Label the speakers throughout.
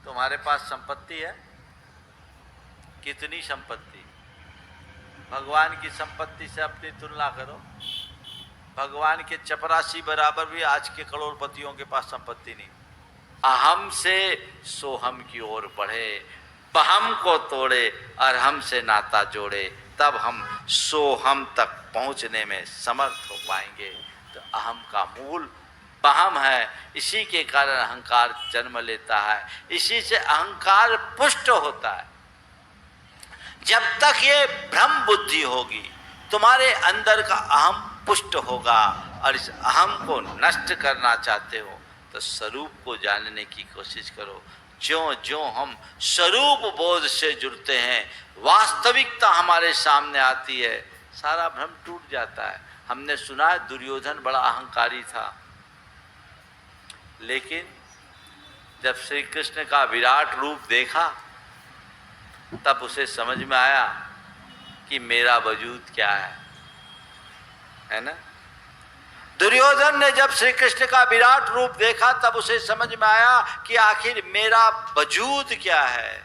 Speaker 1: तुम्हारे पास संपत्ति है? कितनी संपत्ति? भगवान की संपत्ति से अपनी तुलना करो। भगवान के चपरासी बराबर भी आज के करोड़पतियों के पास संपत्ति नहीं। अहम से सोहम की ओर बढ़े, बहम को तोड़े और हमसे नाता जोड़े, तब हम सोहम तक पहुंचने में समर्थ हो पाएंगे। तो अहम का मूल बहम है, इसी के कारण अहंकार जन्म लेता है, इसी से अहंकार पुष्ट होता है। जब तक ये भ्रम बुद्धि होगी, तुम्हारे अंदर का अहम पुष्ट होगा। और इस अहम को नष्ट करना चाहते हो तो स्वरूप को जानने की कोशिश करो। ज्यों ज्यों हम स्वरूप बोध से जुड़ते हैं, वास्तविकता हमारे सामने आती है, सारा भ्रम टूट जाता है। हमने सुना है दुर्योधन बड़ा अहंकारी था, लेकिन जब श्री कृष्ण का विराट रूप देखा तब उसे समझ में आया कि मेरा वजूद क्या है ना। दुर्योधन ने जब श्री कृष्ण का विराट रूप देखा तब उसे समझ में आया कि आखिर मेरा वजूद क्या है।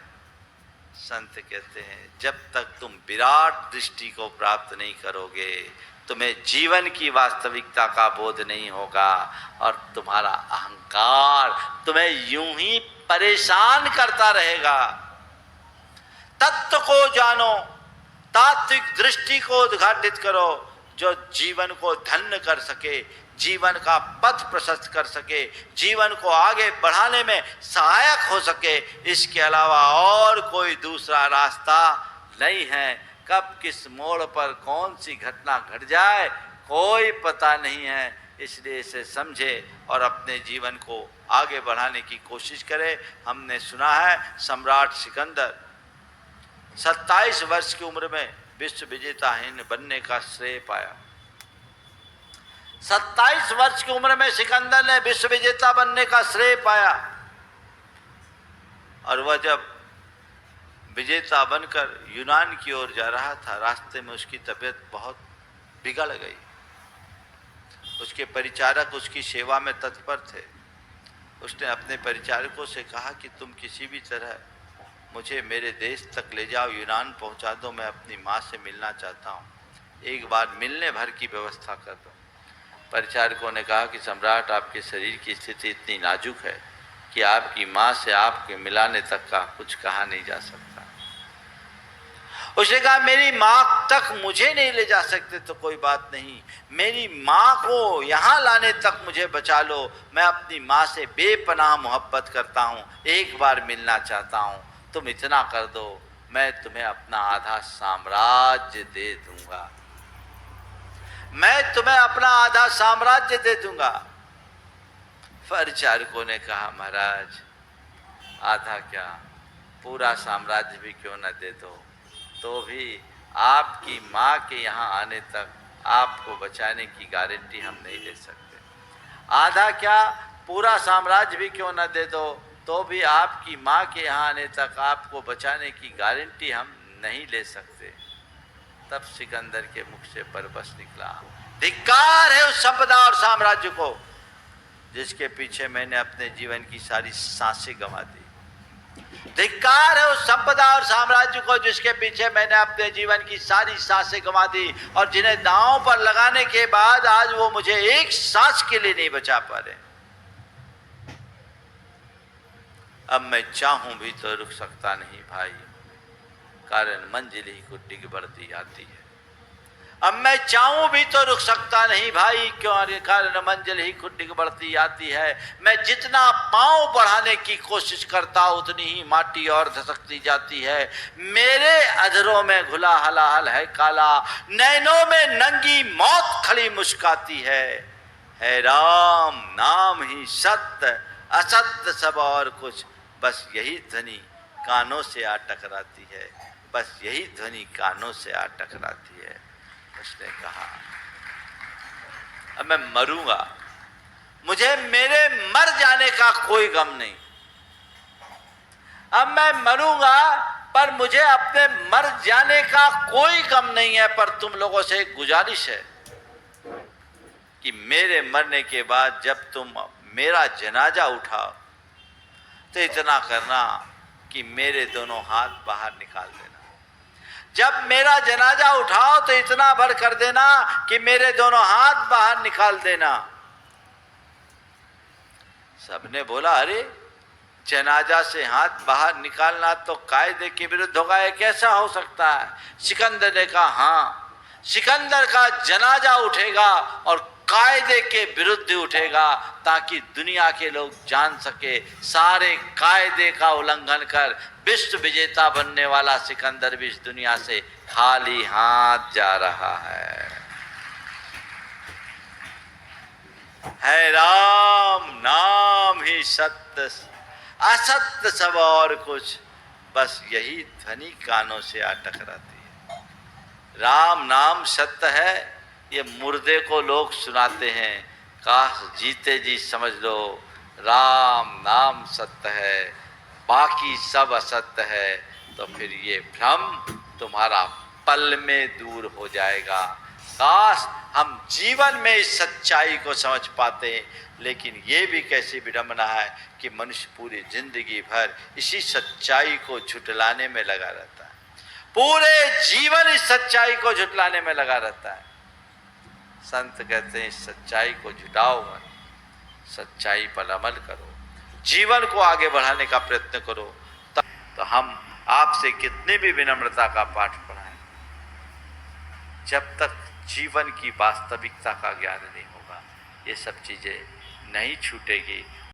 Speaker 1: संत कहते हैं जब तक तुम विराट दृष्टि को प्राप्त नहीं करोगे, तुम्हें जीवन की वास्तविकता का बोध नहीं होगा और तुम्हारा अहंकार तुम्हें यूं ही परेशान करता रहेगा। तत्व को जानो, तात्विक दृष्टि को उद्घाटित करो, जो जीवन को धन्य कर सके, जीवन का पथ प्रशस्त कर सके, जीवन को आगे बढ़ाने में सहायक हो सके। इसके अलावा और कोई दूसरा रास्ता नहीं है। कब किस मोड़ पर कौन सी घटना घट जाए कोई पता नहीं है। इसलिए इसे समझे और अपने जीवन को आगे बढ़ाने की कोशिश करे। हमने सुना है सम्राट सिकंदर 27 वर्ष की उम्र में विश्व विजेता बनने का श्रेय पाया। 27 वर्ष की उम्र में सिकंदर ने विश्व विजेता बनने का श्रेय पाया। और वह जब विजेता बनकर यूनान की ओर जा रहा था, रास्ते में उसकी तबीयत बहुत बिगड़ गई। उसके परिचारक उसकी सेवा में तत्पर थे। उसने अपने परिचारकों से कहा कि तुम किसी भी तरह मुझे मेरे देश तक ले जाओ, यूनान पहुंचा दो, मैं अपनी माँ से मिलना चाहता हूँ, एक बार मिलने भर की व्यवस्था कर दो। परिचारकों ने कहा कि सम्राट, आपके शरीर की स्थिति इतनी नाजुक है कि आपकी माँ से आपके मिलाने तक का कुछ कहा नहीं जा सकता। उसने कहा मेरी माँ तक मुझे नहीं ले जा सकते तो कोई बात नहीं, मेरी माँ को यहाँ लाने तक मुझे बचा लो, मैं अपनी माँ से बेपनाह मोहब्बत करता हूँ, एक बार मिलना चाहता हूँ, तुम इतना कर दो, मैं तुम्हें अपना आधा साम्राज्य दे दूंगा, मैं तुम्हें अपना आधा साम्राज्य दे दूंगा। परिचारकों ने कहा महाराज आधा क्या, पूरा साम्राज्य भी क्यों न दे दो, तो भी आपकी माँ के यहाँ आने तक आपको बचाने की गारंटी हम नहीं दे सकते। आधा क्या, पूरा साम्राज्य भी क्यों न दे दो, तो भी आपकी माँ के यहाँ आने तक आपको बचाने की गारंटी हम नहीं ले सकते। तब सिकंदर के मुख से परबस निकला, धिक्कार है उस संपदा और साम्राज्य को जिसके पीछे मैंने अपने जीवन की सारी सांसें गंवा दी। धिक्कार है उस संपदा और साम्राज्य को जिसके पीछे मैंने अपने जीवन की सारी सांसें गंवा दी और जिन्हें दांव पर लगाने के बाद आज वो मुझे एक सांस के लिए नहीं बचा पा रहे। अब मैं चाहूं भी तो रुक सकता नहीं भाई, कारण मंजिल ही को डिग बढ़ती आती है। अब मैं चाहूं भी तो रुक सकता नहीं भाई, क्यों, कारण मंजिल ही खुद डिग बढ़ती आती है। मैं जितना पांव बढ़ाने की कोशिश करता उतनी ही माटी और धसकती जाती है। मेरे अधरों में घुला हलाहल है काला, नैनों में नंगी मौत खड़ी मुस्काती है राम नाम ही सत्य, असत्य सब और कुछ, बस यही ध्वनि कानों से आ टकराती है, बस यही ध्वनि कानों से आ टकराती है। उसने कहा अब मैं मरूंगा, मुझे मेरे मर जाने का कोई गम नहीं, अब मैं मरूंगा पर मुझे अपने मर जाने का कोई गम नहीं है। पर तुम लोगों से एक गुजारिश है कि मेरे मरने के बाद जब तुम मेरा जनाजा उठाओ तो इतना करना कि मेरे दोनों हाथ बाहर निकाल देना। जब मेरा जनाजा उठाओ तो इतना भर कर देना कि मेरे दोनों हाथ बाहर निकाल देना। सबने बोला, अरे जनाजा से हाथ बाहर निकालना तो कायदे के विरुद्ध होगा, ये कैसा हो सकता है? सिकंदर ने कहा, हाँ, सिकंदर का जनाजा उठेगा और कायदे के विरुद्ध उठेगा, ताकि दुनिया के लोग जान सके सारे कायदे का उल्लंघन कर विश्व विजेता बनने वाला सिकंदर भी इस दुनिया से खाली हाथ जा रहा है राम नाम ही सत्य, असत्य सब और कुछ, बस यही ध्वनि कानों से आ टकराती है। राम नाम सत्य है, ये मुर्दे को लोग सुनाते हैं, काश जीते जी समझ लो राम नाम सत्य है, बाकी सब असत्य है, तो फिर ये भ्रम तुम्हारा पल में दूर हो जाएगा। काश हम जीवन में इस सच्चाई को समझ पाते, लेकिन ये भी कैसी विडंबना है कि मनुष्य पूरी जिंदगी भर इसी सच्चाई को झुठलाने में लगा रहता है, पूरे जीवन इस सच्चाई को झुठलाने में लगा रहता है। संत कहते हैं इस सच्चाई को झुठाओ मत, सच्चाई पर अमल करो, जीवन को आगे बढ़ाने का प्रयत्न करो। तो हम आपसे कितनी भी विनम्रता का पाठ पढ़ाएं, जब तक जीवन की वास्तविकता का ज्ञान नहीं होगा, ये सब चीजें नहीं छूटेगी